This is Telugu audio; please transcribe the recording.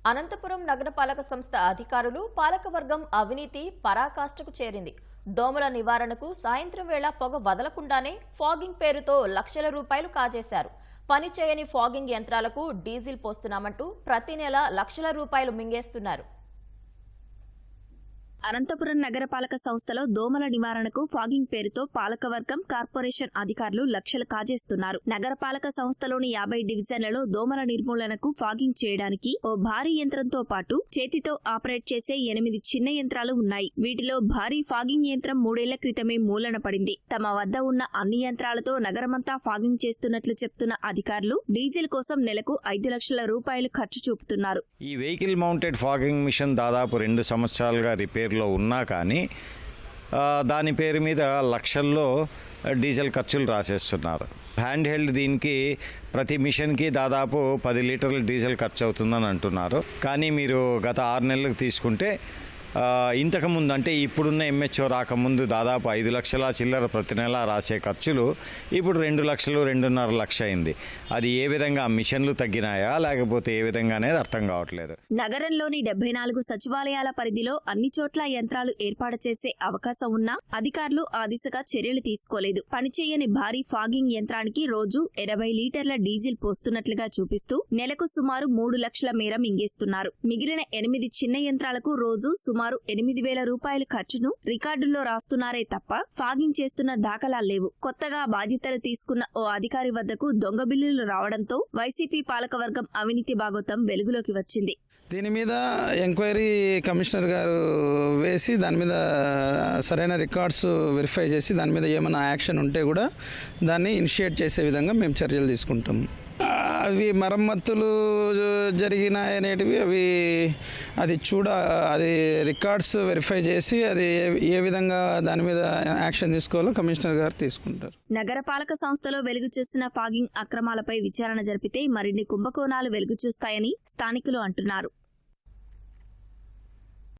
అనంతపురం నగరపాలక సంస్థ అధికారులు పాలకవర్గం అవినీతి పరాకాష్ఠకు చేరింది. దోమల నివారణకు సాయంత్రం వేళ పొగ వదలకుండానే ఫాగింగ్ పేరుతో లక్షల రూపాయలు కాజేశారు. పనిచేయని ఫాగింగ్ యంత్రాలకు డీజిల్ పోస్తున్నామంటూ ప్రతి నెల లక్షల రూపాయలు మింగేస్తున్నారు. అనంతపురం నగరపాలక సంస్థలో దోమల నివారణకు ఫాగింగ్ పేరుతో పాలకవర్గం కార్పొరేషన్ అధికారులు లక్షలు కాజేస్తున్నారు. నగరపాలక సంస్థలోని 50 డివిజన్లలో దోమల నిర్మూలనకు ఫాగింగ్ చేయడానికి ఓ భారీ యంత్రంతో పాటు చేతితో ఆపరేట్ చేసే 8 చిన్న యంత్రాలు ఉన్నాయి. వీటిలో భారీ ఫాగింగ్ యంత్రం 3 ఏళ్ల క్రితమే మూలన పడింది. తమ వద్ద ఉన్న అన్ని యంత్రాలతో నగరమంతా ఫాగింగ్ చేస్తున్నట్లు చెప్తున్న అధికారులు డీజిల్ కోసం నెలకు 5 లక్షల రూపాయలు ఖర్చు చూపుతున్నారు. ఈ వెహికల్ మౌంటెడ్ ఫాగింగ్ మిషన్ దాదాపు 2 సంవత్సరాలుగా రిపేర్లో ఉన్నా కానీ దాని పేరు మీద లక్షల్లో డీజిల్ ఖర్చులు రాసేస్తున్నారు. హ్యాండ్ హెల్డ్ దీనికి ప్రతి మిషన్కి దాదాపు 10 లీటర్ల డీజిల్ ఖర్చు అవుతుందని అంటున్నారు. కానీ మీరు గత 6 నెలలకు తీసుకుంటే ఇంతకుముందు అంటే ఇప్పుడున్న ఎంహెచ్ఓ రాకముందు దాదాపు 5 లక్షల చిల్లర ప్రతి నెల రాసే ఖర్చులు ఇప్పుడు 2 లక్షలు 2.5 లక్ష అయింది. అది ఏ విధంగా మిషన్లు తగ్గినాయా లేకపోతే ఏ విధంగా అనేది అర్థం కావట్లేదు. నగరంలోని 74 సచివాలయాల పరిధిలో అన్ని చోట్ల యంత్రాలు ఏర్పాటు చేసే అవకాశం ఉన్నా అధికారులు ఆ దిశగా చర్యలు తీసుకోలేదు. పనిచేయని భారీ ఫాగింగ్ యంత్రానికి రోజు 80 లీటర్ల డీజిల్ పోస్తున్నట్లుగా చూపిస్తూ నెలకు సుమారు 3 లక్షల మేర మింగేస్తున్నారు. మిగిలిన 8 చిన్న యంత్రాలకు రోజు సుమారు 8,000 రూపాయల ఖర్చును రికార్డుల్లో రాస్తున్నారే తప్ప ఫాగింగ్ చేస్తున్న దాఖలాలు లేవు. కొత్తగా బాధ్యతలు తీసుకున్న ఓ అధికారి వద్దకు దొంగ బిల్లులు రావడంతో వైసీపీ పాలకవర్గం అవినీతి భాగోతం వెలుగులోకి వచ్చింది. దీని మీద ఎంక్వైరీ కమిషనర్ గారు వేసి దాని మీద సరైన రికార్డ్స్ వెరిఫై చేసి దాని మీద ఏమైనా యాక్షన్ ఉంటే కూడా దాన్ని ఇనిషియేట్ చేసే విధంగా మేము చర్యలు తీసుకుంటాం. అవి మరమ్మతులు జరిగినాయనేటివి అది రికార్డ్స్ వెరిఫై చేసి అది ఏ విధంగా దాని మీద యాక్షన్ తీసుకోవాలో కమిషనర్ గారు తీసుకుంటారు. నగరపాలక సంస్థలో వెలుగు చూస్తున్న ఫాగింగ్ అక్రమాలపై విచారణ జరిపితే మరిన్ని కుంభకోణాలు వెలుగు చూస్తాయని స్థానికులు అంటున్నారు.